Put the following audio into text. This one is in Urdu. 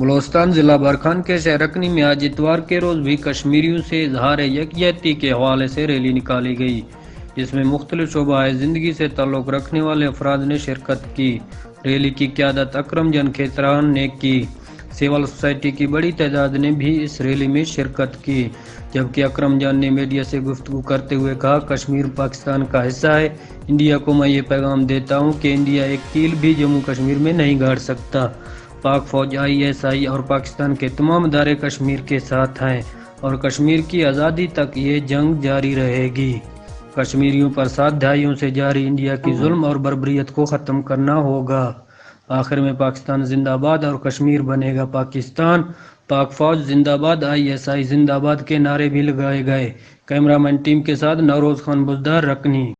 بلوچستان ضلع برکھان کے شہر رکنی میں آج اتوار کے روز بھی کشمیریوں سے اظہار یکجہتی کے حوالے سے ریلی نکالی گئی، جس میں مختلف شعبہ زندگی سے تعلق رکھنے والے افراد نے شرکت کی۔ ریلی کی قیادت اکرم جان کھیتران نے کی۔ سول سوسائٹی کی بڑی تعداد نے بھی اس ریلی میں شرکت کی، جبکہ اکرم جان نے میڈیا سے گفتگو کرتے ہوئے کہا، کشمیر پاکستان کا حصہ ہے۔ انڈیا کو میں یہ پیغام دیتا ہوں کہ انڈیا ایک کیل بھی جموں کشمیر میں نہیں گاڑ سکتا۔ پاک فوج، ISI اور پاکستان کے تمام ادارے کشمیر کے ساتھ ہیں اور کشمیر کی آزادی تک یہ جنگ جاری رہے گی۔ کشمیریوں پر 7 دہائیوں سے جاری انڈیا کی ظلم اور بربریت کو ختم کرنا ہوگا۔ آخر میں پاکستان زندہ باد اور کشمیر بنے گا پاکستان۔ پاک فوج زندہ باد، ISI زندہ باد کے نعرے بھی لگائے گئے۔ کیمرہ مین ٹیم کے ساتھ نوروز خان بزدار، رکنی۔